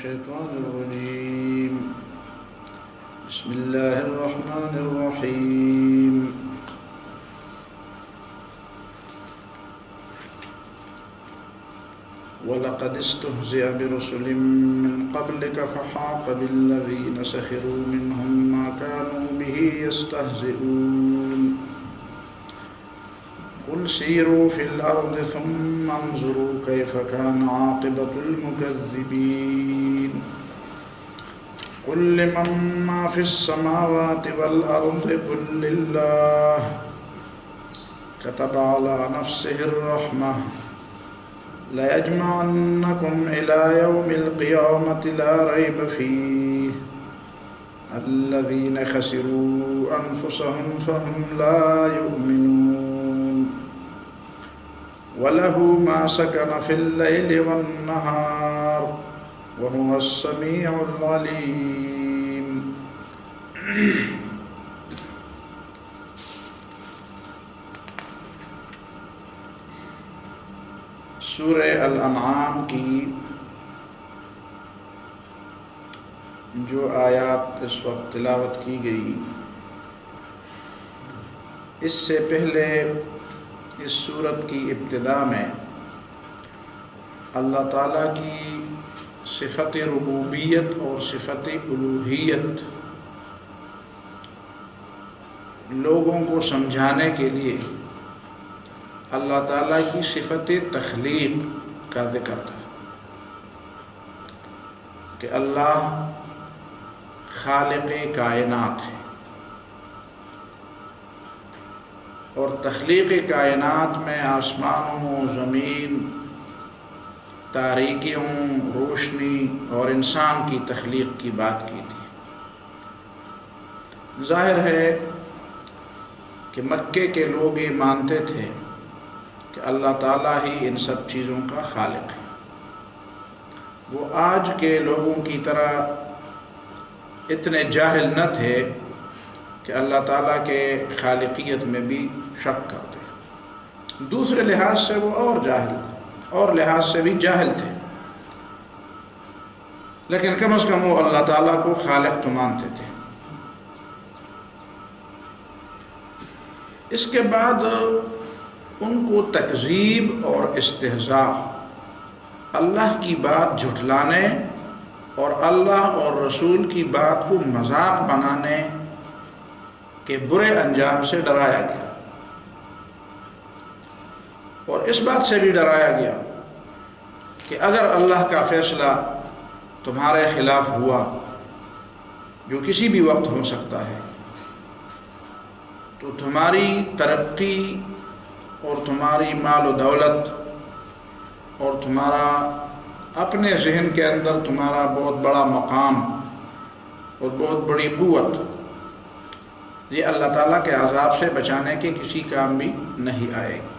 الشيطان الرجيم. بسم الله الرحمن الرحيم. ولقد استهزئ برسل من قبلك فحاق بالذين سخروا منهم ما كانوا به يستهزئون. قل سيروا في الأرض ثم انظروا كيف كان عاقبة المكذبين. قل لمن ما في السماوات والأرض قل لله كتب على نفسه الرحمة ليجمعنكم إلى يوم القيامة لا ريب فيه الذين خسروا أنفسهم فهم لا يؤمنون. وله ما سكن في الليل والنهار وهو السميع العليم. سورہ الانعام کی جو آیات اس وقت تلاوت کی گئی، اس سے پہلے اس سورت کی ابتدا میں اللہ تعالیٰ کی صفت ربوبیت اور صفت الوہیت لوگوں کو سمجھانے کے لیے اللہ تعالیٰ کی صفت تخلیق کا ذکر تھا کہ اللہ خالق کائنات ہے، اور تخلیق کائنات میں آسمانوں، زمین، تاریکیوں، روشنی اور انسان کی تخلیق کی بات کی تھی۔ ظاہر ہے کہ مکے کے لوگ یہ مانتے تھے کہ اللہ تعالیٰ ہی ان سب چیزوں کا خالق ہے۔ وہ آج کے لوگوں کی طرح اتنے جاہل نہ تھے کہ اللہ تعالیٰ کے خالقیت میں بھی شک کرتے۔ دوسرے لحاظ سے وہ اور لحاظ سے بھی جاہل تھے، لیکن کم از کم وہ اللہ تعالیٰ کو خالق تو مانتے تھے۔ اس کے بعد ان کو تکذیب اور استہزاء، اللہ کی بات جھٹلانے اور اللہ اور رسول کی بات کو مذاق بنانے کے برے انجام سے ڈرایا گیا، اور اس بات سے بھی ڈرایا گیا کہ اگر اللہ کا فیصلہ تمہارے خلاف ہوا، جو کسی بھی وقت ہو سکتا ہے، تو تمہاری ترقی اور تمہاری مال و دولت اور تمہارا اپنے ذہن کے اندر تمہارا بہت بڑا مقام اور بہت بڑی قوت، یہ اللہ تعالیٰ کے عذاب سے بچانے کے کسی کام بھی نہیں آئے گی۔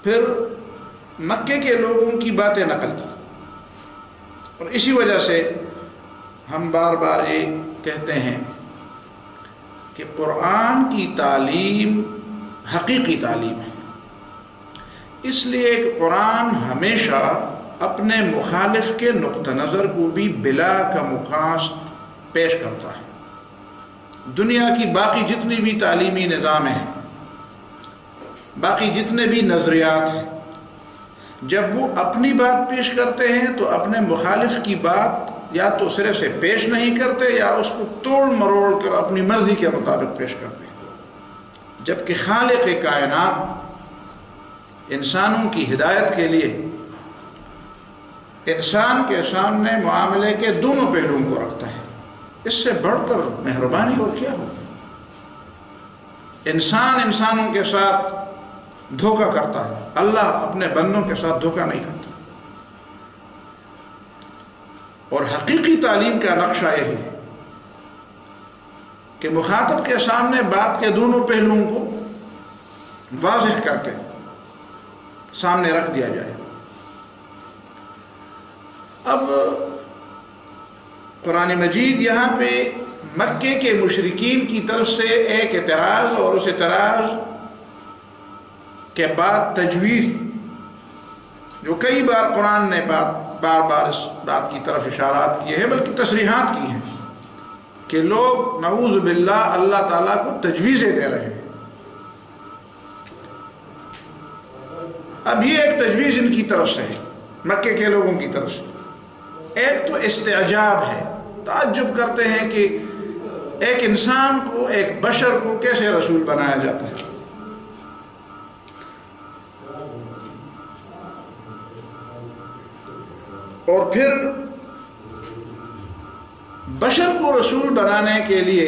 پھر مکے کے لوگوں کی باتیں نقل کی، اور اسی وجہ سے ہم بار بار یہ کہتے ہیں کہ قرآن کی تعلیم حقیقی تعلیم ہے، اس لیے کہ قرآن ہمیشہ اپنے مخالف کے نقطہ نظر کو بھی بلا کا مقاصد پیش کرتا ہے۔ دنیا کی باقی جتنی بھی تعلیمی نظام ہیں، باقی جتنے بھی نظریات ہیں، جب وہ اپنی بات پیش کرتے ہیں تو اپنے مخالف کی بات یا تو سرے سے پیش نہیں کرتے یا اس کو توڑ مروڑ کر اپنی مرضی کے مطابق پیش کرتے ہیں، جبکہ خالق کائنات انسانوں کی ہدایت کے لیے انسان کے سامنے معاملے کے دونوں پہلوؤں کو رکھتا ہے۔ اس سے بڑھ کر مہربانی اور کیا ہو؟ انسان انسانوں کے ساتھ دھوکہ کرتا ہے، اللہ اپنے بندوں کے ساتھ دھوکہ نہیں کرتا۔ اور حقیقی تعلیم کا نقشہ یہی ہے کہ مخاطب کے سامنے بات کے دونوں پہلوؤں کو واضح کر کے سامنے رکھ دیا جائے۔ اب قرآن مجید یہاں پہ مکے کے مشرکین کی طرف سے ایک اعتراض اور اس اعتراض کے بعد تجویز جو کئی بار قرآن نے بار بار اس بات کی طرف اشارات کیے ہیں، بلکہ تصریحات کی ہیں کہ لوگ نعوذ باللہ اللہ تعالیٰ کو تجویزیں دے رہے ہیں۔ اب یہ ایک تجویز ان کی طرف سے ہے، مکے کے لوگوں کی طرف سے۔ ایک تو استعجاب ہے، تعجب کرتے ہیں کہ ایک انسان کو، ایک بشر کو کیسے رسول بنایا جاتا ہے۔ اور پھر بشر کو رسول بنانے کے لیے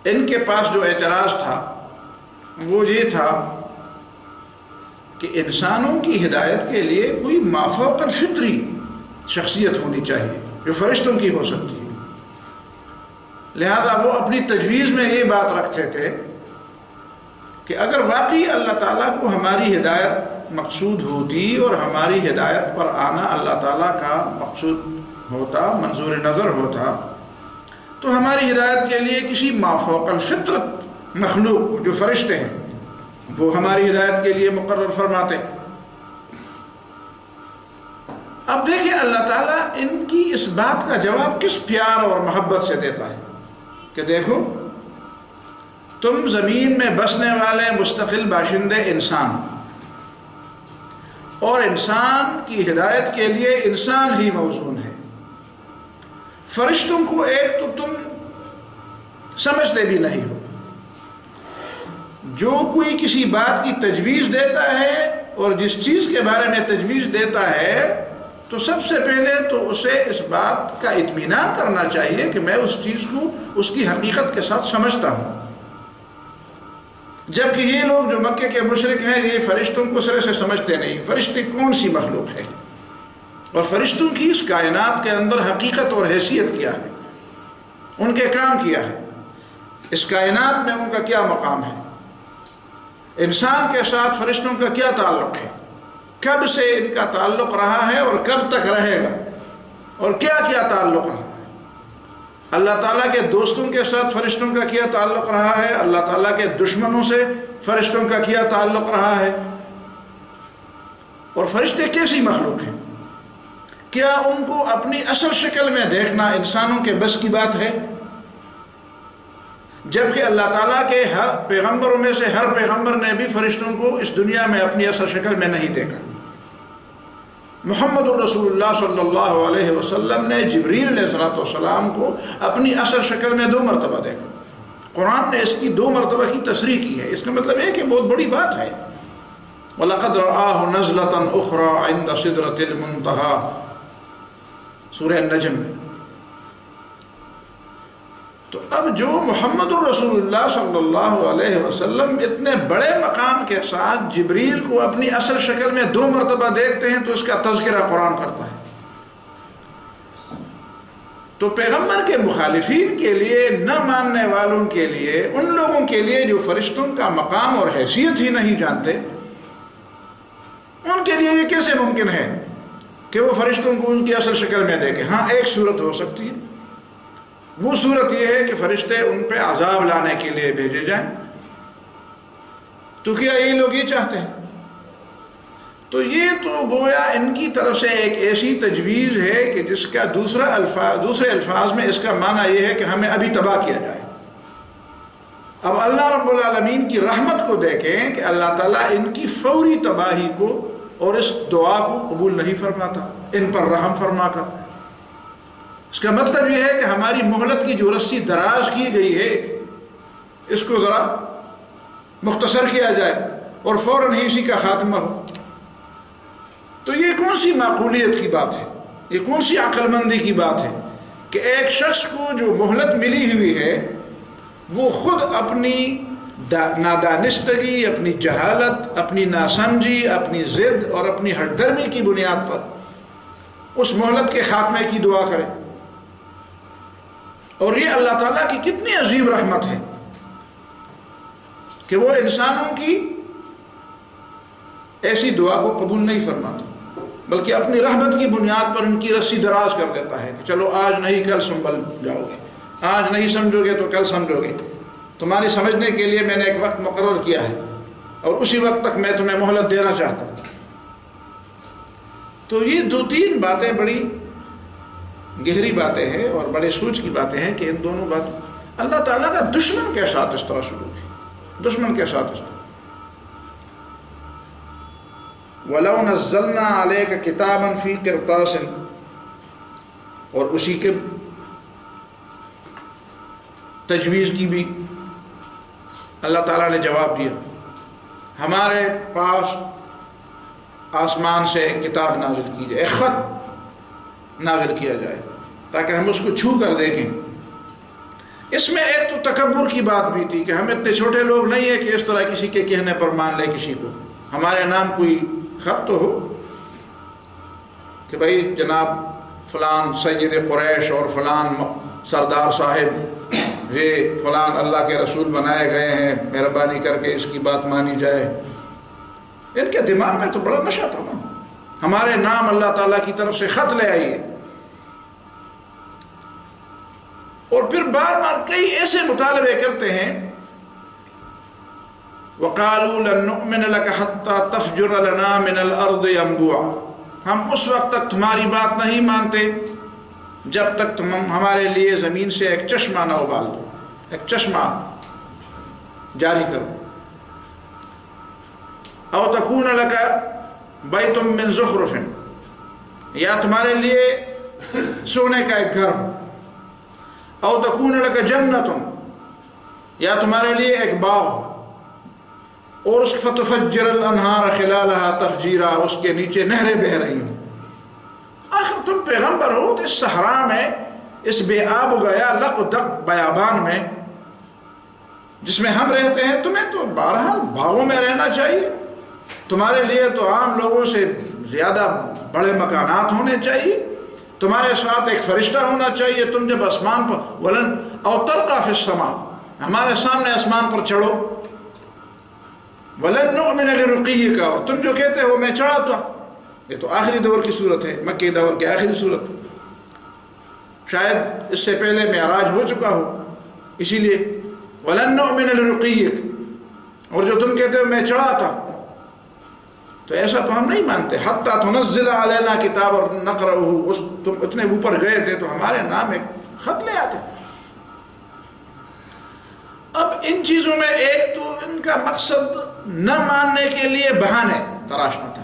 ان کے پاس جو اعتراض تھا وہ یہ تھا کہ انسانوں کی ہدایت کے لیے کوئی مافوق الفطری شخصیت ہونی چاہیے جو فرشتوں کی ہو سکتی ہے۔ لہذا وہ اپنی تجویز میں یہ بات رکھتے تھے کہ اگر واقعی اللہ تعالیٰ کو ہماری ہدایت مقصود ہوتی اور ہماری ہدایت پر آنا اللہ تعالیٰ کا مقصود ہوتا، منظور نظر ہوتا، تو ہماری ہدایت کے لیے کسی مافوق الفطرت مخلوق جو فرشتے ہیں وہ ہماری ہدایت کے لیے مقرر فرماتے۔ اب دیکھیں اللہ تعالیٰ ان کی اس بات کا جواب کس پیار اور محبت سے دیتا ہے کہ دیکھو تم زمین میں بسنے والے مستقل باشندے انسان، اور انسان کی ہدایت کے لیے انسان ہی موزون ہے۔ فرشتوں کو ایک تو تم سمجھتے بھی نہیں ہو، جو کوئی کسی بات کی تجویز دیتا ہے اور جس چیز کے بارے میں تجویز دیتا ہے تو سب سے پہلے تو اسے اس بات کا اطمینان کرنا چاہیے کہ میں اس چیز کو اس کی حقیقت کے ساتھ سمجھتا ہوں۔ جبکہ یہ لوگ جو مکے کے مشرک ہیں یہ فرشتوں کو سرے سے سمجھتے نہیں، فرشتے کون سی مخلوق ہے اور فرشتوں کی اس کائنات کے اندر حقیقت اور حیثیت کیا ہے، ان کے کام کیا ہے، اس کائنات میں ان کا کیا مقام ہے، انسان کے ساتھ فرشتوں کا کیا تعلق ہے، کب سے ان کا تعلق رہا ہے اور کب تک رہے گا، اور کیا کیا تعلق رہا ہے، اللہ تعالیٰ کے دوستوں کے ساتھ فرشتوں کا کیا تعلق رہا ہے، اللہ تعالیٰ کے دشمنوں سے فرشتوں کا کیا تعلق رہا ہے، اور فرشتے کیسی مخلوق ہیں، کیا ان کو اپنی اصل شکل میں دیکھنا انسانوں کے بس کی بات ہے؟ جبکہ اللہ تعالیٰ کے ہر پیغمبروں میں سے ہر پیغمبر نے بھی فرشتوں کو اس دنیا میں اپنی اصل شکل میں نہیں دیکھا۔ محمد الرسول اللہ صلی اللہ علیہ وسلم نے جبریل علیہ السلام کو اپنی اصل شکل میں 2 مرتبہ دیکھا۔ قرآن نے اس کی 2 مرتبہ کی تصریح کی ہے، اس کا مطلب ہے کہ بہت بڑی بات ہے۔ وَلَقَدْ رَآهُ نَزْلَةً أُخْرَى عِنْدَ سِدْرَةِ الْمُنْتَهَى، سورہ النجم میں۔ تو اب جو محمد الرسول اللہ صلی اللہ علیہ وسلم اتنے بڑے مقام کے ساتھ جبریل کو اپنی اصل شکل میں 2 مرتبہ دیکھتے ہیں تو اس کا تذکرہ قرآن کرتا ہے۔ تو پیغمبر کے مخالفین کے لیے، نہ ماننے والوں کے لیے، ان لوگوں کے لیے جو فرشتوں کا مقام اور حیثیت ہی نہیں جانتے، ان کے لیے یہ کیسے ممکن ہے کہ وہ فرشتوں کو ان کی اصل شکل میں دیکھیں؟ ہاں ایک صورت ہو سکتی ہے، وہ صورت یہ ہے کہ فرشتے ان پہ عذاب لانے کے لیے بھیجے جائیں۔ تو کیا یہ لوگ یہ چاہتے ہیں؟ تو یہ تو گویا ان کی طرف سے ایک ایسی تجویز ہے کہ جس کا دوسرے الفاظ میں اس کا معنی یہ ہے کہ ہمیں ابھی تباہ کیا جائے۔ اب اللہ رب العالمین کی رحمت کو دیکھیں کہ اللہ تعالیٰ ان کی فوری تباہی کو اور اس دعا کو قبول نہیں فرماتا، ان پر رحم فرما کر۔ اس کا مطلب یہ ہے کہ ہماری مہلت کی جو رسی دراز کی گئی ہے اس کو ذرا مختصر کیا جائے اور فوراً ہی اسی کا خاتمہ ہو۔ تو یہ کون سی معقولیت کی بات ہے، یہ کون سی عقل مندی کی بات ہے کہ ایک شخص کو جو مہلت ملی ہوئی ہے وہ خود اپنی نادانستگی، اپنی جہالت، اپنی ناسمجھی، اپنی ضد اور اپنی ہٹ درمی کی بنیاد پر اس مہلت کے خاتمے کی دعا کرے۔ اور یہ اللہ تعالیٰ کی کتنی عظیم رحمت ہے کہ وہ انسانوں کی ایسی دعا کو قبول نہیں فرماتا، بلکہ اپنی رحمت کی بنیاد پر ان کی رسی دراز کر دیتا ہے کہ چلو آج نہیں کل سنبھل جاؤ گے، آج نہیں سمجھو گے تو کل سمجھو گے، تمہاری سمجھنے کے لیے میں نے ایک وقت مقرر کیا ہے اور اسی وقت تک میں تمہیں مہلت دینا چاہتا ہوں۔ تو یہ دو تین باتیں بڑی گہری باتیں ہیں اور بڑے سوچ کی باتیں ہیں کہ ان دونوں باتوں اللہ تعالیٰ کا دشمن کے ساتھ اس طرح سلوک ہے، دشمن کے ساتھ اس طرح وَلَوْ نَزَّلْنَا عَلَيْكَ كِتَابًا فِي قِرْطَاسٍ، اور اسی کے تجویز کی بھی اللہ تعالیٰ نے جواب دیا، ہمارے پاس آسمان سے ایک کتاب نازل کی جائے، ایک خط نازل کیا جائے تاکہ ہم اس کو چھو کر دیکھیں۔ اس میں ایک تو تکبر کی بات بھی تھی کہ ہم اتنے چھوٹے لوگ نہیں ہیں کہ اس طرح کسی کے کہنے پر مان لے کسی کو، ہمارے نام کوئی خط تو ہو کہ بھائی جناب فلان سید قریش اور فلان سردار صاحب یہ فلان اللہ کے رسول بنائے گئے ہیں، مہربانی کر کے اس کی بات مانی جائے۔ ان کے دماغ میں تو بڑا نشہ تھا نا، ہمارے نام اللہ تعالیٰ کی طرف سے خط لے آئیے، اور پھر بار بار کئی ایسے مطالبے کرتے ہیں وَقَالُوا لَن نُؤْمِنَ لَكَ حَتَّى تَفْجُرَ لَنَا مِنَ الْأَرْضِ يَنبُوعًا، ہم اس وقت تک تمہاری بات نہیں مانتے جب تک تم ہمارے لیے زمین سے ایک چشمہ نہ ابال دو، ایک چشمہ جاری کرو۔ او تکون لک بیت من زخرف، یا تمہارے لیے سونے کا ایک گھر ہو، او تکون لک جنت، یا تمہارے لیے ایک باغ ہو، اور اس فتفجر الانہار خلالہا تفجیرا، اس کے نیچے نہریں بہہ رہی ہوں۔ آخر تم پیغمبر ہو تو اس صحرا میں، اس بے آب و گیا لق و دق بیابان میں جس میں ہم رہتے ہیں، تمہیں تو بہرحال باغوں میں رہنا چاہیے، تمہارے لیے تو عام لوگوں سے زیادہ بڑے مکانات ہونے چاہیے، تمہارے ساتھ ایک فرشتہ ہونا چاہیے، تم جب آسمان پر ولن او ترقا فی السماء، ہمارے سامنے آسمان پر چڑھو، ولن نؤمن لرقیک، اور تم جو کہتے ہو میں چڑھا تو، یہ تو آخری دور کی صورت ہے، مکی دور کی آخری صورت، شاید اس سے پہلے معراج ہو چکا ہو، اسی لیے وَلَن نُؤْمِنَ لِرُقِيِّكَ، اور جو تم کہتے ہو میں چڑھا تھا، تو ایسا تو ہم نہیں مانتے، حَتَّى تُنَزِّلَ عَلَيْنَا كِتَابًا نَقْرَؤُهُ، تم اتنے اوپر گئے تھے تو ہمارے نام ایک خط لے آتے۔ اب ان چیزوں میں ایک تو ان کا مقصد نہ ماننے کے لیے بہانے تراشنا تھا،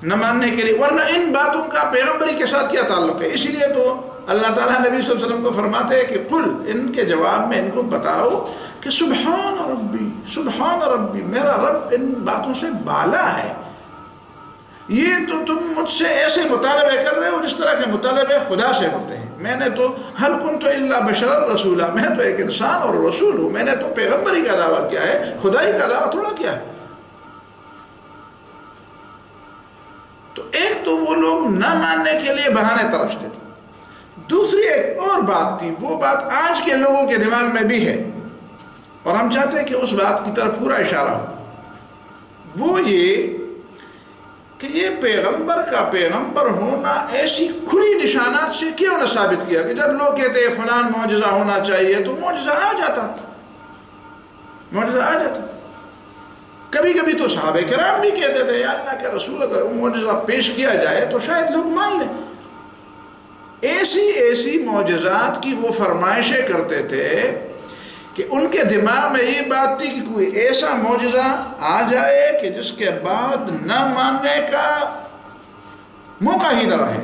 نہ ماننے کے لیے، ورنہ ان باتوں کا پیغمبری کے ساتھ کیا تعلق ہے؟ اسی لیے تو اللہ تعالیٰ نبی صلی اللہ علیہ وسلم کو فرماتے ہیں کہ قل، ان کے جواب میں ان کو بتاؤ کہ سبحان ربی، سبحان ربی، میرا رب ان باتوں سے بالا ہے۔ یہ تو تم مجھ سے ایسے مطالبے کر رہے ہو جس طرح کے مطالبے خدا سے ہوتے ہیں، میں نے تو حل کنت الا بشرا رسولا، میں تو ایک انسان اور رسول ہوں، میں نے تو پیغمبری کا دعویٰ کیا ہے، خدائی کا دعویٰ تھوڑا کیا ہے۔ تو ایک تو وہ لوگ نہ ماننے کے لیے بہانے تراشتے تھے، دوسری ایک اور بات تھی، وہ بات آج کے لوگوں کے دماغ میں بھی ہے اور ہم چاہتے ہیں کہ اس بات کی طرف پورا اشارہ ہو، وہ یہ کہ یہ پیغمبر کا پیغمبر ہونا ایسی کھلی نشانات سے کیوں نہ ثابت کیا کہ جب لوگ کہتے ہیں فلان معجزہ ہونا چاہیے تو معجزہ آ جاتا، معجزہ آ جاتا۔ کبھی کبھی تو صحابہ کرام بھی کہتے تھے یا اللہ کے رسول اگر وہ معجزہ پیش کیا جائے تو شاید لوگ مان لیں، ایسی معجزات کی وہ فرمائشیں کرتے تھے کہ ان کے دماغ میں یہ بات تھی کہ کوئی ایسا معجزہ آ جائے کہ جس کے بعد نہ ماننے کا موقع ہی نہ رہے،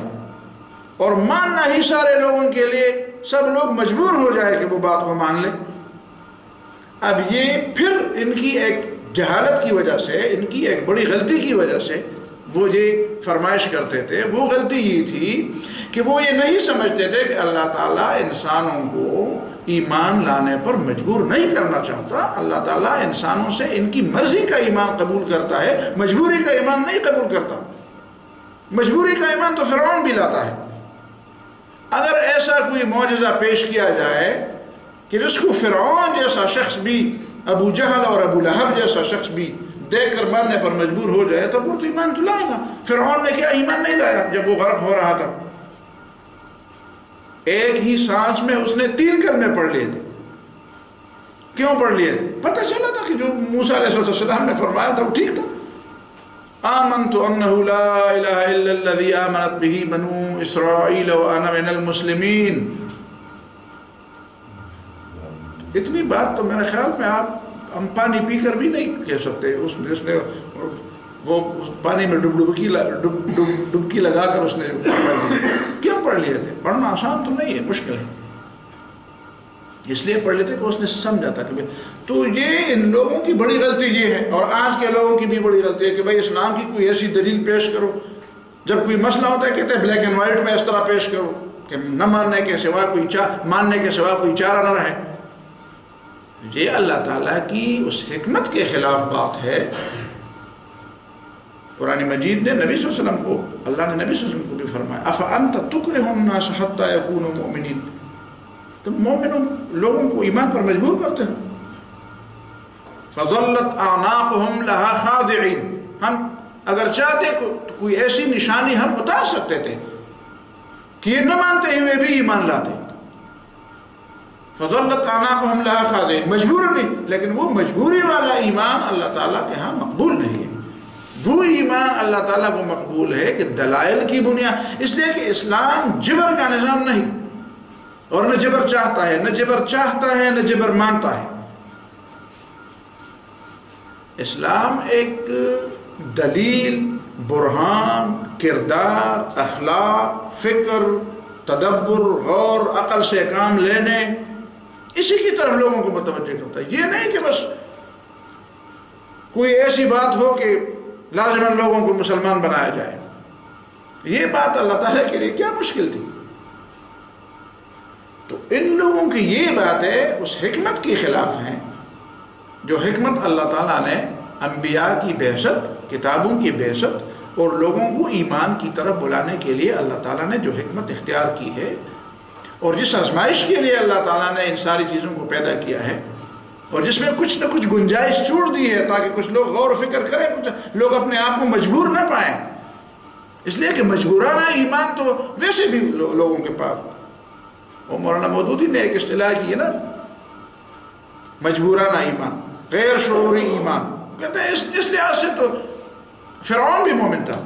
اور ماننا ہی سارے لوگوں کے لیے سب لوگ مجبور ہو جائے کہ وہ بات کو مان لیں۔ اب یہ پھر ان کی ایک جہالت کی وجہ سے، ان کی ایک بڑی غلطی کی وجہ سے وہ یہ فرمائش کرتے تھے۔ وہ غلطی یہ تھی کہ وہ یہ نہیں سمجھتے تھے کہ اللہ تعالیٰ انسانوں کو ایمان لانے پر مجبور نہیں کرنا چاہتا، اللہ تعالیٰ انسانوں سے ان کی مرضی کا ایمان قبول کرتا ہے، مجبوری کا ایمان نہیں قبول کرتا۔ مجبوری کا ایمان تو فرعون بھی لاتا ہے۔ اگر ایسا کوئی معجزہ پیش کیا جائے کہ جس کو فرعون جیسا شخص بھی، ابو جہل اور ابو لہب جیسا شخص بھی دیکھ کر ماننے پر مجبور ہو جائے تو وہ تو ایمان تو لائے گا۔ فرعون نے کیا ایمان نہیں لایا جب وہ غرق ہو رہا تھا؟ ایک ہی سانس میں اس نے 3 کلمے پڑھ لیے تھے۔ کیوں پڑھ لیے تھے؟ پتہ چلا تھا کہ جو موسیٰ علیہ السلام نے فرمایا تھا وہ ٹھیک تھا، آمنت انہ لا الہ الا الذی آمنت بہ بنو اسرائیل وانا من المسلمین. اتنی بات تو میرے خیال میں ہم پانی پی کر بھی نہیں کہہ سکتے. اس نے وہ پانی میں ڈبکی لگا کر اس نے پڑھ لیا. کیوں پڑھ لیے تھے؟ پڑھنا آسان تو نہیں ہے، مشکل ہے. اس لیے پڑھ لیتے کہ اس نے سمجھا تھا کہ تو یہ ان لوگوں کی بڑی غلطی یہ ہے، اور آج کے لوگوں کی بھی بڑی غلطی ہے کہ بھائی اسلام کی کوئی ایسی دلیل پیش کرو. جب کوئی مسئلہ ہوتا ہے کہتے ہیں بلیک اینڈ وائٹ میں اس طرح پیش کرو کہ نہ ماننے کے سوا کوئی چارہ نہ رہے. یہ اللہ تعالیٰ کی اس حکمت کے خلاف بات ہے. قرآن مجید نے نبی صلی اللہ علیہ وسلم کو، اللہ نے نبی صلی اللہ علیہ وسلم کو بھی فرمایا افانت تکرہ الناس حتی یکونوا مؤمنین، تم مومنوں لوگوں کو ایمان پر مجبور کرتے ہو. فظلت اعناقهم لها خاضعین، ہم اگر چاہتے تو کوئی ایسی نشانی ہم اتار سکتے تھے کہ یہ نہ مانتے ہوئے بھی ایمان لاتے. فظلت اعناقهم لها خاضعین، مجبور نہیں، لیکن وہ مجبوری والا ایمان اللہ تعالیٰ کے ہاں مقبول نہیں ہے. وہ ایمان اللہ تعالیٰ کو مقبول ہے کہ دلائل کی بنیاد، اس لیے کہ اسلام جبر کا نظام نہیں، اور نہ جبر چاہتا ہے، نہ جبر مانتا ہے. اسلام ایک دلیل، برہان، کردار، اخلاق، فکر، تدبر، غور، عقل سے کام لینے، اسی کی طرف لوگوں کو متوجہ کرتا ہے. یہ نہیں کہ بس کوئی ایسی بات ہو کہ لازماً لوگوں کو مسلمان بنایا جائے. یہ بات اللہ تعالیٰ کے لیے کیا مشکل تھی. تو ان لوگوں کی یہ باتیں اس حکمت کے خلاف ہیں جو حکمت اللہ تعالیٰ نے انبیاء کی بعثت، کتابوں کی بعثت اور لوگوں کو ایمان کی طرف بلانے کے لیے اللہ تعالیٰ نے جو حکمت اختیار کی ہے، اور جس آزمائش کے لیے اللہ تعالیٰ نے ان ساری چیزوں کو پیدا کیا ہے، اور جس میں کچھ نہ کچھ گنجائش چھوڑ دی ہے تاکہ کچھ لوگ غور و فکر کریں، کچھ لوگ اپنے آپ کو مجبور نہ پائیں. اس لیے کہ مجبورانہ ایمان تو ویسے بھی لوگوں کے پاس، اور مولانا مودودی نے ایک اصطلاح کی ہے نا، مجبورانہ ایمان، غیر شعوری ایمان. کہتے ہیں اس لحاظ سے تو فرعون بھی مومن تھا.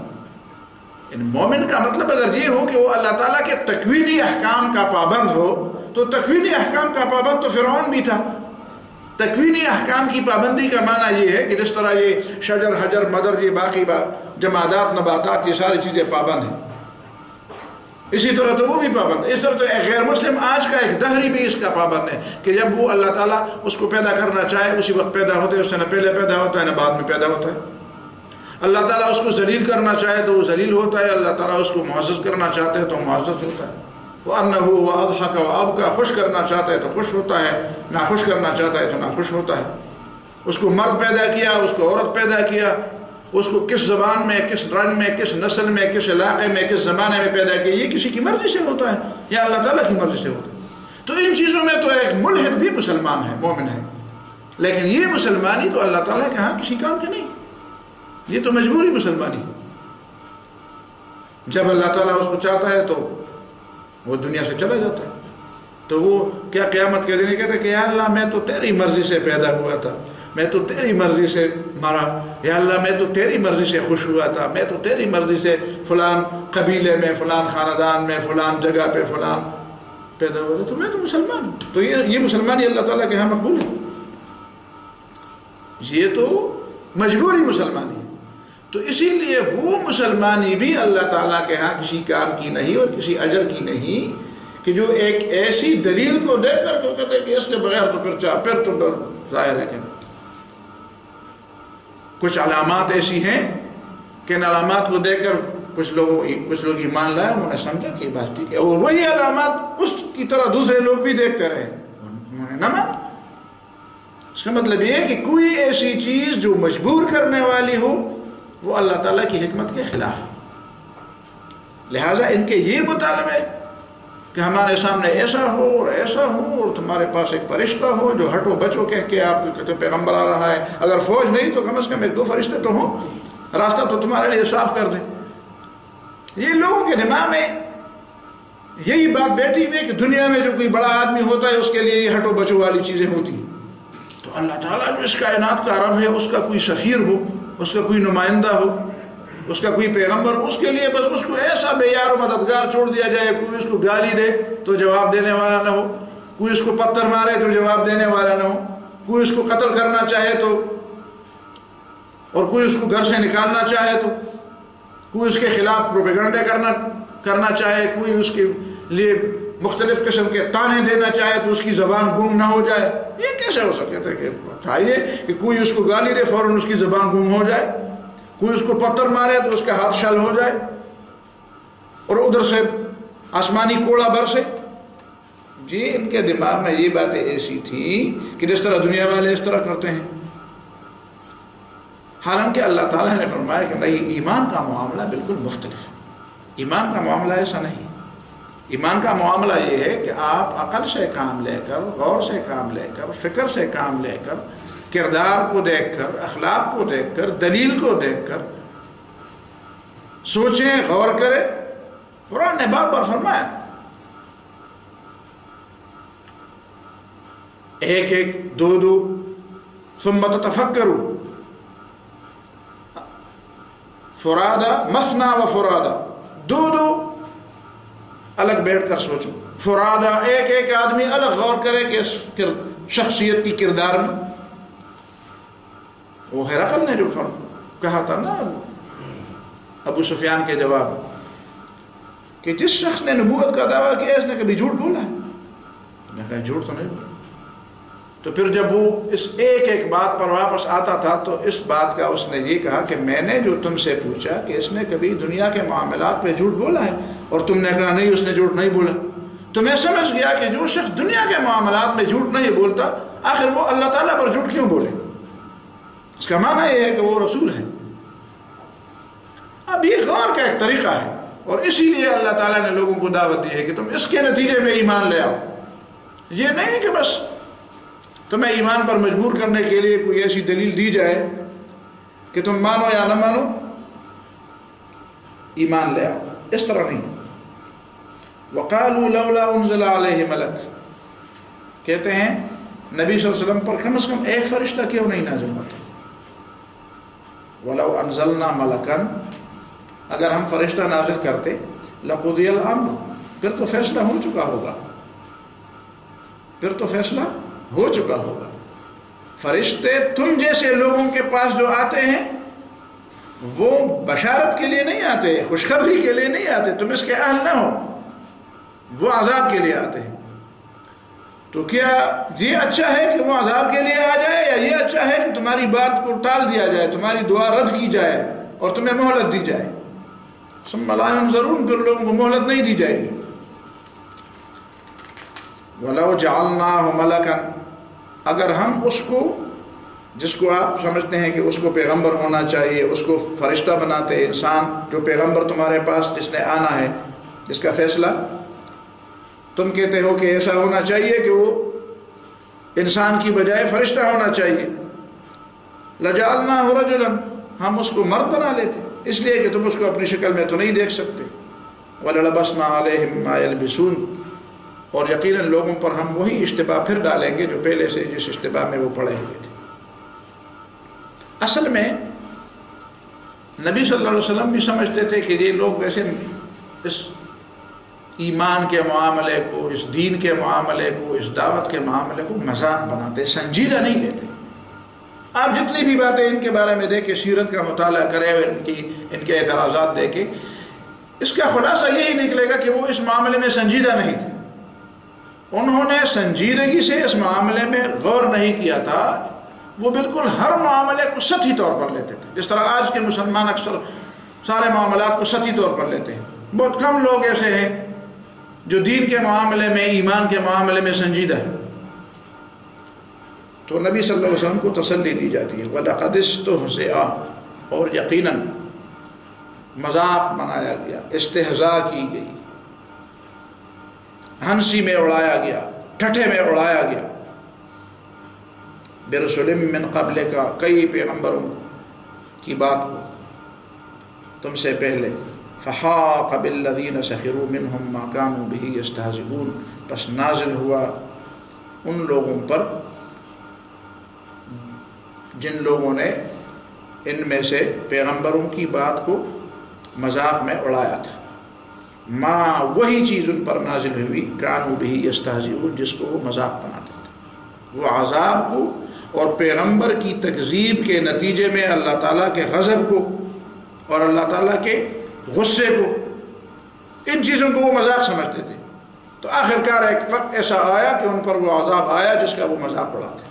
مومن کا مطلب اگر یہ ہو کہ وہ اللہ تعالیٰ کے تکوینی احکام کا پابند ہو، تو تکوینی احکام کا پابند تو فرعون بھی تھا. تکوینی احکام کی پابندی کا معنی یہ ہے کہ جس طرح یہ شجر، حجر، مدر، یہ باقی جمادات، نباتات، یہ ساری چیزیں پابند ہیں، اسی طرح تو وہ بھی پابند ہے. اس طرح تو ایک غیر مسلم آج کا ایک دہری بھی اس کا پابند ہے کہ جب وہ اللہ تعالیٰ اس کو پیدا کرنا چاہے اسی وقت پیدا ہوتا ہے، اس سے نہ پہلے پیدا ہوتا ہے نہ بعد میں پیدا ہوتا ہے. اللہ تعالیٰ اس کو ذلیل کرنا چاہے تو وہ ذلیل ہوتا ہے، اللہ تعالیٰ اس کو معزز کرنا چاہتے ہیں تو معزز ہوتا ہے. وَأَنَّهُ وَأَضْحَكَ وَأَبْكَى، خوش کرنا چاہتا ہے تو خوش ہوتا ہے، ناخوش کرنا چاہتا ہے تو ناخوش ہوتا ہے. اس کو مرد پیدا کیا، اس کو عورت پیدا کیا، اس کو کس زبان میں، کس رنگ میں، کس نسل میں، کس علاقے میں، کس زمانے میں پیدا کیا، یہ کسی کی مرضی سے ہوتا ہے یا اللہ تعالیٰ کی مرضی سے ہوتا ہے. تو ان چیزوں میں تو ایک ملحد بھی مسلمان ہے، مومن ہے، لیکن یہ مسلمانی تو اللہ تعالیٰ کے ہاں کسی کام کی نہیں، یہ تو مجبوری مسلمانی ہے. جب اللہ تعالیٰ اس کو چاہتا ہے تو وہ دنیا سے چلا جاتا ہے. تو وہ کیا قیامت کے دن کہتا ہے کہ یا اللہ میں تو تیری مرضی سے پیدا ہوا تھا، میں تو تیری مرضی سے مرا، یا اللہ میں تو تیری مرضی سے خوش ہوا تھا، میں تو تیری مرضی سے فلان قبیلے میں، فلان خاندان میں، فلان جگہ پہ فلان پیدا ہوا تھا، تو میں تو مسلمان ہوں. تو یہ مسلمانی اللہ تعالیٰ کے ہاں مقبول ہے. یہ تو مجبوری مسلمانی ہے. تو اسی لیے وہ مسلمانی بھی اللہ تعالیٰ کے ہاں کسی کام کی نہیں اور کسی اجر کی نہیں کہ جو ایک ایسی دلیل کو دیکھ کر کے کہتے ہیں کہ اس کے بغیر تو پھر تو ظاہر ہے کہ کچھ علامات ایسی ہیں کہ ان علامات کو دیکھ کر کچھ لوگ ایمان لائے، انہوں نے سمجھا کہ بات ٹھیک ہے، اور وہی علامات اس کی طرح دوسرے لوگ بھی دیکھتے رہے، انہوں نے نہ مانا. اس کا مطلب یہ ہے کہ کوئی ایسی چیز جو مجبور کرنے والی ہو وہ اللہ تعالیٰ کی حکمت کے خلاف ہے. لہٰذا ان کے یہ مطالبے کہ ہمارے سامنے ایسا ہو اور ایسا ہو اور تمہارے پاس ایک فرشتہ ہو جو ہٹو بچو کہہ کے آپ کے پیغمبر آ رہا ہے، اگر فوج نہیں تو کم از کم ایک دو فرشتے تو ہوں، راستہ تو تمہارے لیے صاف کر دیں. یہ لوگوں کے دماغ میں یہی بات بیٹھی ہوئی کہ دنیا میں جو کوئی بڑا آدمی ہوتا ہے اس کے لیے یہ ہٹو بچو والی چیزیں ہوتی ہیں. تو اللہ تعالیٰ جو اس کائنات کا رب ہے، اس کا کوئی سفیر ہو، اس کا کوئی نمائندہ ہو، اس کا کوئی پیغمبر اس کے لیے بس اس کو ایسا بے یار و مددگار چھوڑ دیا جائے، کوئی اس کو گالی دے تو جواب دینے والا نہ ہو، کوئی اس کو پتھر مارے تو جواب دینے والا نہ ہو، کوئی اس کو قتل کرنا چاہے تو، اور کوئی اس کو گھر سے نکالنا چاہے تو، کوئی اس کے خلاف پروپیگنڈا کرنا چاہے، کوئی اس کے لیے مختلف قسم کے تانے دینا چاہے تو اس کی زبان گم نہ ہو جائے۔ یہ کیسے ہو سکتا ہے کہ چاہیے کہ کوئی اس کو گالی دے فوراً اس کی زبان گم ہو جائے، کوئی اس کو پتھر مارے تو اس کا ہاتھ شل ہو جائے، اور ادھر سے آسمانی کوڑا برسے؟ جی ان کے دماغ میں یہ باتیں ایسی تھیں کہ جس طرح دنیا والے اس طرح کرتے ہیں، حالانکہ اللہ تعالیٰ نے فرمایا کہ نہیں، ایمان کا معاملہ بالکل مختلف ہے۔ ایمان کا معاملہ ایسا نہیں۔ ایمان کا معاملہ یہ ہے کہ آپ عقل سے کام لے کر، غور سے کام لے کر، فکر سے کام لے کر، کردار کو دیکھ کر، اخلاق کو دیکھ کر، دلیل کو دیکھ کر سوچیں، غور کریں۔ قرآن نے بار بار فرمایا، ایک ایک، دو دو، ثم تتفکروا فرادا مثنا و فرادا، دو دو الگ بیٹھ کر سوچو، فرادا ایک ایک آدمی الگ غور کرے کہ اس شخصیت کی کردار میں۔ وہ ہرقل نے جو کہا تھا نا ابو سفیان کے جواب کہ جس شخص نے نبوت کا دعویٰ کیا اس نے کبھی جھوٹ بولا ہے؟ میں کہا جھوٹ تو نہیں بولا۔ تو پھر جب وہ اس ایک ایک بات پر واپس آتا تھا تو اس بات کا اس نے یہ کہا کہ میں نے جو تم سے پوچھا کہ اس نے کبھی دنیا کے معاملات میں جھوٹ بولا ہے، اور تم نے کہا نہیں، اس نے جھوٹ نہیں بولا، تو میں سمجھ گیا کہ جو شخص دنیا کے معاملات میں جھوٹ نہیں بولتا آخر وہ اللہ تعالیٰ پر جھوٹ کیوں بولے؟ اس کا معنی یہ ہے کہ وہ رسول ہے۔ اب یہ غور کا ایک طریقہ ہے، اور اسی لیے اللہ تعالیٰ نے لوگوں کو دعوت دی ہے کہ تم اس کے نتیجے میں ایمان لے آؤ۔ یہ نہیں کہ بس تمہیں ایمان پر مجبور کرنے کے لیے کوئی ایسی دلیل دی جائے کہ تم مانو یا نہ مانو ایمان لے آؤ، اس طرح نہیں۔ وَقَالُوا لَوْلَا أُنزِلَ عَلَيْهِ مَلَكٌ، کہتے ہیں نبی صلی اللہ علیہ وسلم پر کم از کم ایک فرشتہ کیوں نہیں نازل ہوتا؟ وَلَوْ أَنزَلْنَا مَلَكًا، اگر ہم فرشتہ نازل کرتے لَقُضِيَ الْأَمْرُ، پھر تو فیصلہ ہو چکا ہوگا، پھر تو فیصلہ ہو چکا ہوگا۔ فرشتے تم جیسے لوگوں کے پاس جو آتے ہیں وہ بشارت کے لیے نہیں آتے، خوشخبری کے لیے نہیں آتے، تم اس کے اہل نہ ہو، وہ عذاب کے لیے آتے ہیں۔ تو کیا یہ اچھا ہے کہ وہ عذاب کے لیے آ جائے، یا یہ اچھا ہے کہ تمہاری بات کو ٹال دیا جائے، تمہاری دعا رد کی جائے اور تمہیں مہلت دی جائے؟ ثم لا ينظرون، پھر لوگوں کو مہلت نہیں دی جائے گی۔ وَلَوْ جَعَلْنَاهُ مَلَكًا، اگر ہم اس کو، جس کو آپ سمجھتے ہیں کہ اس کو پیغمبر ہونا چاہیے، اس کو فرشتہ بناتے، انسان جو پیغمبر تمہارے پاس جس نے آنا ہے، جس کا فیصلہ تم کہتے ہو کہ ایسا ہونا چاہیے کہ وہ انسان کی بجائے فرشتہ ہونا چاہیے، لَجَعَلْنَاهُ رَجُلًا، ہم اس کو مرد بنا لیتے، اس لیے کہ تم اس کو اپنی شکل میں تو نہیں دیکھ سکتے۔ وَلَلَبَسْنَا عَلَيْهِمْ مَا يَلْبِسُونَ، اور یقیناً لوگوں پر ہم وہی اشتباہ پھر ڈالیں گے جو پہلے سے جس اشتباہ میں وہ پڑے ہوئے تھے۔ اصل میں نبی صلی اللہ علیہ وسلم بھی سمجھتے تھے کہ یہ لوگ ویسے اس ایمان کے معاملے کو، اس دین کے معاملے کو، اس دعوت کے معاملے کو مذاق بناتے، سنجیدہ نہیں لیتے۔ آپ جتنی بھی باتیں ان کے بارے میں دیکھیں، سیرت کا مطالعہ کریں، ان کے اعتراضات دیکھیں، اس کا خلاصہ یہی نکلے گا کہ وہ اس معاملے میں سنجیدہ نہیں تھے۔ انہوں نے سنجیدگی سے اس معاملے میں غور نہیں کیا تھا، وہ بالکل ہر معاملے کو سطحی طور پر لیتے تھے، جس طرح آج کے مسلمان اکثر سارے معاملات کو سطحی طور پر لیتے ہیں۔ بہت کم لوگ ایسے ہیں جو دین کے معاملے میں، ایمان کے معاملے میں سنجیدہ ہے۔ تو نبی صلی اللہ علیہ وسلم کو تسلی دی جاتی ہے، وَلَقَدِ اسْتُهْزِئَ، اور یقیناً مذاق بنایا گیا، استہزاء کی گئی، ہنسی میں اڑایا گیا، ٹھٹھے میں اڑایا گیا، برسول من قبل کا، کئی پیغمبروں کی بات کو تم سے پہلے، فحاق بالذین سخروا منہم ما كانوا به یستہزئون، پس نازل ہوا ان لوگوں پر جن لوگوں نے ان میں سے پیغمبروں کی بات کو مذاق میں اڑایا تھا. ماں وہی چیز ان پر نازل ہوئی کانوا بہ یستہزئون جس کو وہ مذاق بناتے تھے. وہ عذاب کو اور پیغمبر کی تکذیب کے نتیجے میں اللہ تعالیٰ کے غضب کو اور اللہ تعالیٰ کے غصے کو، ان چیزوں کو وہ مذاق سمجھتے تھے. تو آخرکار ایک وقت ایسا آیا کہ ان پر وہ عذاب آیا جس کا وہ مذاق اڑاتے.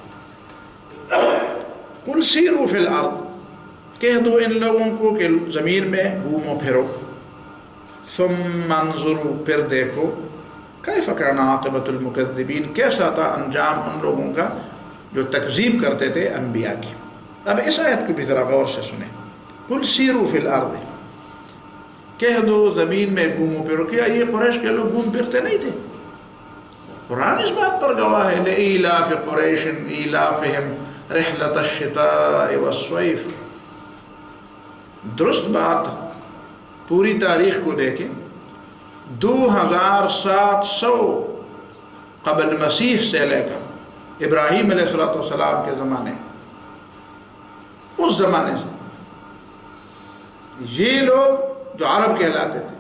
قل سیروا فی الارض، کہہ دو ان لوگوں کو کہ زمین میں گھومو پھرو. ثم انظروا، پھر دیکھو کیف کان عاقبۃ المکذبین، کیسا تھا انجام ان لوگوں کا جو تکذیب کرتے تھے انبیاء کی. اب اس آیت کو بھی ذرا غور سے سنیں. قل سیروا فی الارض، کہہ دو زمین میں گھومو پھرو. کیا یہ قریش کے لوگ گھوم پھرتے نہیں تھے؟ قرآن اس بات پر گواہ ہے. لإیلاف قریش ایلافہم رحلۃ الشتاء والصیف. درست بات، پوری تاریخ کو دیکھیں. 2700 قبل مسیح سے لے کر ابراہیم علیہ السلام کے زمانے، اس زمانے سے یہ لوگ جو عرب کہلاتے تھے،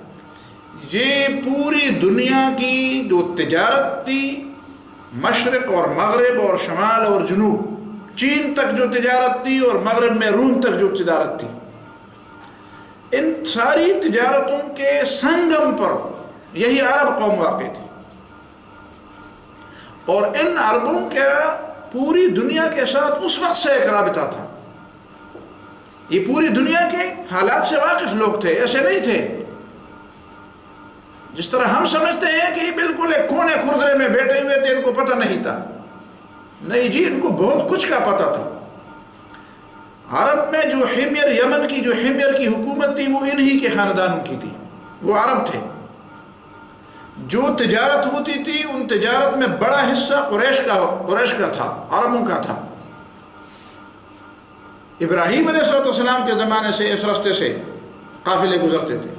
یہ پوری دنیا کی جو تجارت تھی، مشرق اور مغرب اور شمال اور جنوب، چین تک جو تجارت تھی اور مغرب میں روم تک جو تجارت تھی، ان ساری تجارتوں کے سنگم پر یہی عرب قوم واقع تھی. اور ان عربوں کا پوری دنیا کے ساتھ اس وقت سے ایک رابطہ تھا. یہ پوری دنیا کے حالات سے واقف لوگ تھے، ایسے نہیں تھے جس طرح ہم سمجھتے ہیں کہ یہ بالکل ایک کونے کھردرے میں بیٹھے ہوئے تھے، ان کو پتہ نہیں تھا. نہیں جی، ان کو بہت کچھ کا پتہ تھا. عرب میں جو حمیر، یمن کی جو حمیر کی حکومت تھی، وہ انہی کے خاندانوں کی تھی، وہ عرب تھے. جو تجارت ہوتی تھی ان تجارت میں بڑا حصہ قریش کا تھا، عربوں کا تھا. ابراہیم علیہ السلام کے زمانے سے اس راستے سے قافلے گزرتے تھے.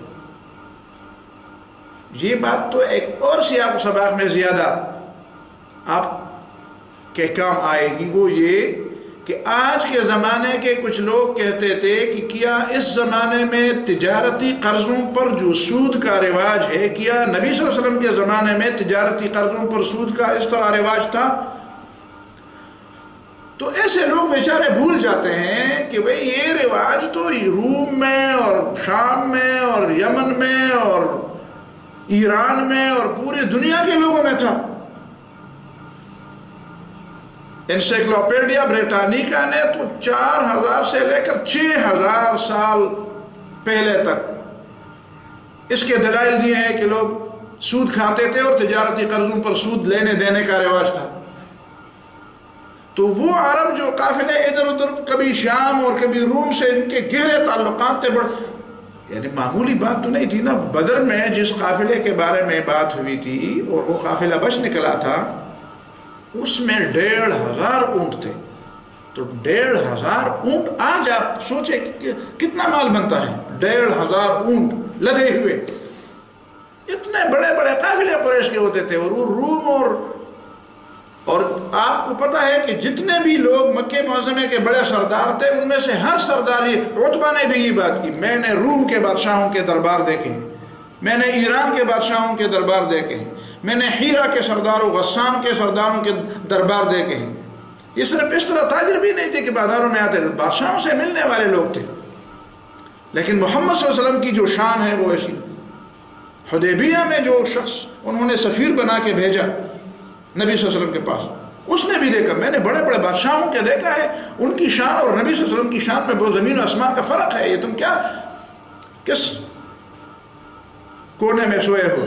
یہ بات تو ایک اور سیاق و سباق میں زیادہ آپ کے کام آئے گی. وہ یہ کہ آج کے زمانے کے کچھ لوگ کہتے تھے کہ کیا اس زمانے میں تجارتی قرضوں پر جو سود کا رواج ہے، کیا نبی صلی اللہ علیہ وسلم کے زمانے میں تجارتی قرضوں پر سود کا اس طرح رواج تھا؟ تو ایسے لوگ بیچارے بھول جاتے ہیں کہ بھئی یہ رواج تو روم میں اور شام میں اور یمن میں اور ایران میں اور پوری دنیا کے لوگوں میں تھا. انسائکلوپیڈیا بریٹانیکا نے تو 4000 سے لے کر 6000 سال پہلے تک اس کے دلائل دیے ہیں کہ لوگ سود کھاتے تھے اور تجارتی قرضوں پر سود لینے دینے کا رواج تھا. تو وہ عرب جو قافلے ادھر ادھر کبھی شام اور کبھی روم سے ان کے گہرے تعلقات تھے، یعنی معمولی بات تو نہیں تھی نا. بدر میں جس قافلے کے بارے میں بات ہوئی تھی اور وہ قافلہ بچ نکلا تھا، اس میں 1500 اونٹ تھے. تو 1500 اونٹ، آج آپ سوچیں کتنا مال بنتا ہے. 1500 اونٹ لدے ہوئے، اتنے بڑے بڑے قافلے قریش کے ہوتے تھے. اور وہ روم اور آپ کو پتہ ہے کہ جتنے بھی لوگ مکہ معظمے کے بڑے سردار تھے، ان میں سے ہر سردار، عتبہ نے بھی یہ بات کی، میں نے روم کے بادشاہوں کے دربار دیکھے ہیں، میں نے ایران کے بادشاہوں کے دربار دیکھے ہیں، میں نے ہیرا کے سرداروں، غسان کے سرداروں کے دربار دیکھے ہیں. یہ صرف اس طرح تاجر بھی نہیں تھے کہ بازاروں میں آتے، بادشاہوں سے ملنے والے لوگ تھے. لیکن محمد صلی اللہ علیہ وسلم کی جو شان ہے وہ ایسی. حدیبیہ میں جو شخص انہوں نے سفیر بنا کے بھیجا نبی صلی اللہ علیہ وسلم کے پاس، اس نے بھی دیکھا، میں نے بڑے بڑے بادشاہوں کے دیکھا ہے، ان کی شان اور نبی صلی اللہ علیہ وسلم کی شان میں بہت زمین و آسمان کا فرق ہے. یہ تم کیا کس کونے میں سوئے ہو؟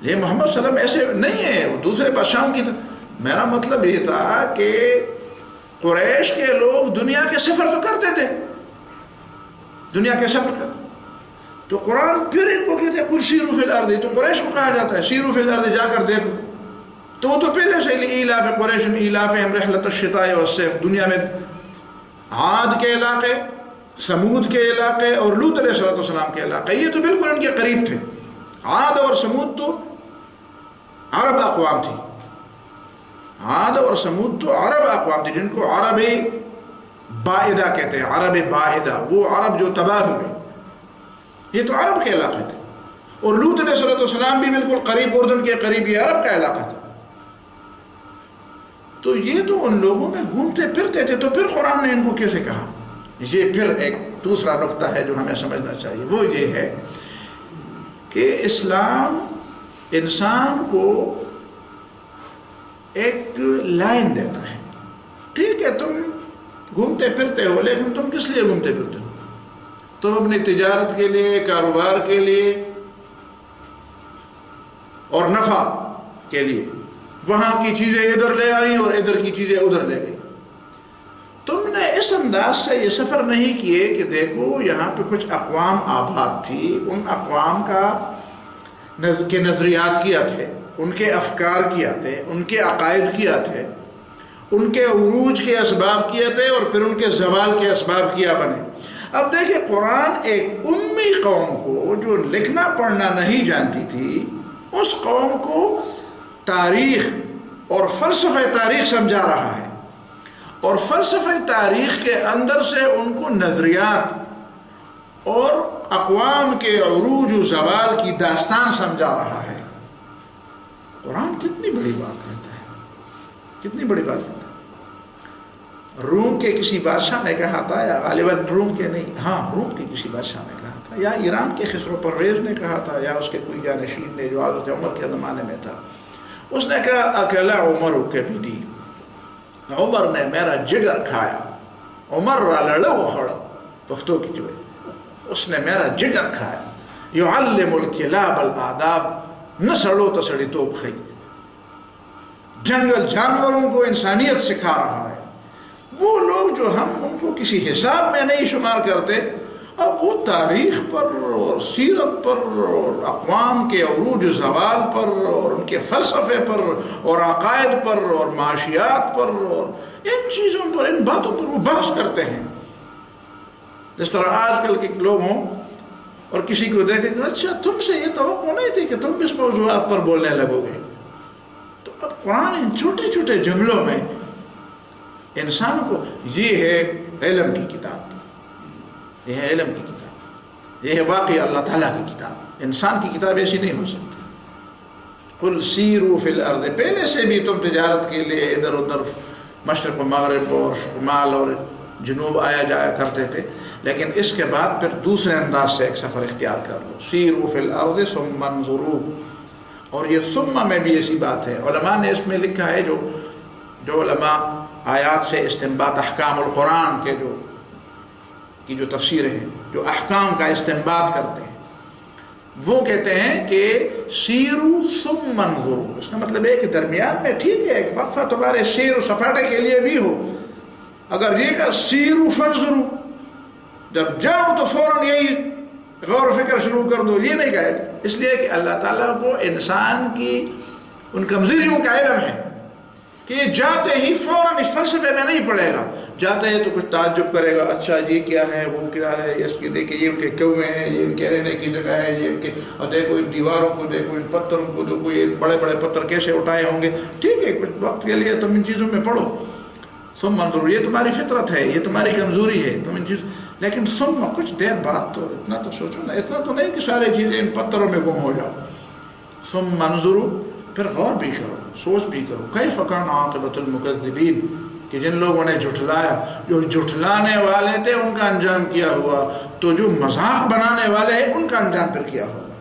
یہ محمد صلی اللہ علیہ وسلم ایسے نہیں ہے، وہ دوسرے بادشاہوں کی. میرا مطلب یہ تھا کہ قریش کے لوگ دنیا کے سفر تو کرتے تھے، دنیا کے سفر کرتے. تو قرآن پھر ان کو کہتے ہیں قل سیروا فی الارض. تو قریش کو کہا جاتا ہے سیروا فی الارض، جا کر دیکھو. تو وہ تو پہلے سے ایلاف قریش ایلافہم رحلۃ الشتاء والصیف، دنیا میں عاد کے علاقے، سمود کے علاقے اور لوط علیہ السلام کے علاقے، یہ تو بالکل ان کے قریب تھے. عاد اور سمود تو عرب اقوام تھی، عاد اور سمود تو عرب اقوام تھی جن کو عرب بائدہ کہتے ہیں. عرب بائدہ، وہ عرب جو تباہ ہوئے. یہ تو عرب کے علاقے تھے، اور لوط علیہ السلام بھی بالکل قریب، اردن کے قریب یہ عرب کا علاقہ تھا. تو یہ تو ان لوگوں میں گھومتے پھرتے تھے، تو پھر قرآن نے ان کو کیسے کہا؟ یہ پھر ایک دوسرا نقطہ ہے جو ہمیں سمجھنا چاہیے، وہ یہ ہے کہ اسلام انسان کو ایک لائن دیتا ہے. ٹھیک ہے تم گھومتے پھرتے ہو، لیکن تم کس لیے گھومتے پھرتے ہو؟ تم اپنی تجارت کے لیے، کاروبار کے لیے اور نفع کے لیے. وہاں کی چیزیں ادھر لے آئیں اور ادھر کی چیزیں ادھر لے گئی. تم نے اس انداز سے یہ سفر نہیں کیے کہ دیکھو یہاں پہ کچھ اقوام آباد تھی، ان اقوام کے نظریات کیا تھے، ان کے افکار کیا تھے، ان کے عقائد کیا تھے، ان کے عروج کے اسباب کیا تھے، اور پھر ان کے زوال کے اسباب کیا بنے. اب دیکھیں قرآن ایک امی قوم کو جو لکھنا پڑھنا نہیں جانتی تھی، اس قوم کو تاریخ اور فلسفہ تاریخ سمجھا رہا ہے، اور فلسفہ تاریخ کے اندر سے ان کو نظریات اور اقوام کے عروج و زوال کی داستان سمجھا رہا ہے. قرآن کتنی بڑی بات کہتا ہے، کتنی بڑی بات کہتا ہے. روم کے کسی بادشاہ نے کہا تھا، یا غالباً روم کے نہیں، ہاں روم کے کسی بادشاہ نے کہا تھا، یا ایران کے خسرو پرویز نے کہا تھا، یا اس کے کوئی جانشین نے جو حضرت عمر کے زمانے میں تھا. اس نے کہا اکلا عمر کبیدی، عمر نے میرا جگر کھایا. عمر لڑو خڑ پختو کی جو ہے، اس نے میرا جگر کھایا. یعلم الکلاب الآداب، نہ سڑو تو سڑی توپ خی. جنگل جانوروں کو انسانیت سکھا رہا ہے. وہ لوگ جو ہم ان کو کسی حساب میں نہیں شمار کرتے، اب وہ تاریخ پر اور سیرت پر اور اقوام کے عروج و زوال پر اور ان کے فلسفے پر اور عقائد پر اور معاشیات پر اور ان چیزوں پر، ان باتوں پر وہ بحث کرتے ہیں. جس طرح آج کل کے لوگ ہوں اور کسی کو دیکھیں کہ اچھا تم سے یہ توقع نہیں تھی کہ تم اس موضوعات پر بولنے لگو گے. تو اب قرآن ان چھوٹے چھوٹے جملوں میں انسان کو، یہ ہے علم کی کتاب، یہ ہے علم کی کتاب، یہ ہے واقعی اللہ تعالیٰ کی کتاب. انسان کی کتاب ایسی نہیں ہو سکتی. قل سیروا فی الارض، پہلے سے بھی تم تجارت کے لیے ادھر ادھر مشرق و مغرب اور شمال اور جنوب آیا جایا کرتے تھے، لیکن اس کے بعد پھر دوسرے انداز سے ایک سفر اختیار کر لو. سیروا فی الارض ثم انظروا. اور یہ ثم میں بھی ایسی بات ہے، علماء نے اس میں لکھا ہے، جو علماء آیات سے استنباط احکام القرآن کے جو تفسیریں ہیں، جو احکام کا استنباط کرتے ہیں، وہ کہتے ہیں کہ سیرو ثم انظروا. اس کا مطلب ہے کہ درمیان میں ٹھیک ہے ایک وقفہ تمہارے سیر و سپاٹے کے لیے بھی ہو. اگر یہ کہ سیرو فانظروا، جب جاؤ تو فوراً یہی غور و فکر شروع کر دو، یہ نہیں کہے. اس لیے کہ اللہ تعالیٰ کو انسان کی ان کمزوریوں کا علم ہے کہ یہ جاتے ہی فوراً اس فلسفے میں نہیں پڑے گا. جاتے ہیں تو کچھ تعجب کرے گا، اچھا یہ کیا ہے، وہ کیا ہے، اس کے دیکھیں یہ ان کے کوے ہیں، یہ ان کے رہنے کی جگہ ہے، یہ ان کے، اور دیکھو ان دیواروں کو، دیکھو ان پتھروں کو، دیکھو یہ بڑے بڑے پتھر کیسے اٹھائے ہوں گے. ٹھیک ہے کچھ وقت کے لیے تم ان چیزوں میں پڑھو. ثم انظروا، یہ تمہاری فطرت ہے، یہ تمہاری کمزوری ہے، تم ان چیز، لیکن ثم کچھ دیر بعد تو اتنا تو سوچو نا، اتنا تو نہیں کہ سارے چیزیں ان پتھروں میں گم ہو جاؤ. ثم انظروا، پھر غور بھی کرو، سوچ بھی کرو. کیف کان عاقبۃ المکذبین، کہ جن لوگوں نے جھٹلایا، جو جھٹلانے والے تھے ان کا انجام کیا ہوا، تو جو مذاق بنانے والے ہیں ان کا انجام پھر کیا ہوگا.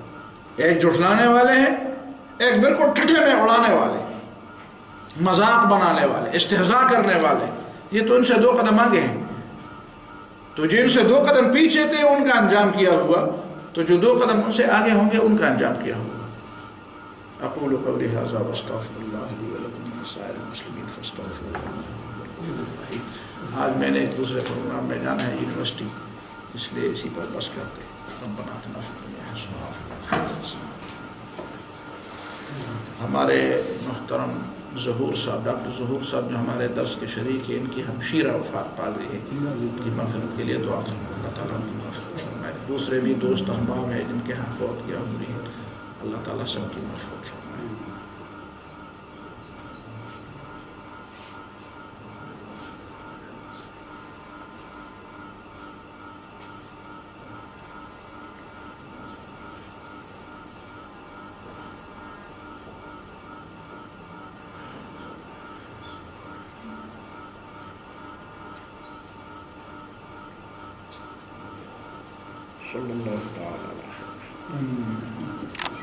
ایک جھٹلانے والے ہیں، ایک بالکل ٹھٹھے میں اڑانے والے، مذاق بنانے والے، استہزاء کرنے والے. یہ تو ان سے 2 قدم آگے ہیں. تو جن سے 2 قدم پیچھے تھے ان کا انجام کیا ہوا، تو جو 2 قدم ان سے آگے ہوں گے ان کا انجام کیا ہوگا. اقول قولی ھذا واستغفر اللہ لی ولکم ولسائر المسلمین فاستغفروہ. آج میں نے ایک دوسرے پروگرام میں جانا ہے یونیورسٹی، اس لیے اسی پر بس کرتے ہیں. ربنا آتنا فی الدنیا حسنۃ. ہمارے محترم ظہور صاحب، ڈاکٹر ظہور صاحب جو ہمارے درس کے شریک ہیں، ان کی ہمشیرہ وفات پا گئی ہے، ان کی مغفرت کے لیے دعا کریں. اللہ تعالیٰ ان کی مغفرت فرمائے. دوسرے بھی دوست احباب ہیں جن کے ہاں فوت کیا ہوئی ہے، اللہ تعالیٰ سب کی مغفرت فرمائے. صلی اللہ تعالی علیہ وسلم.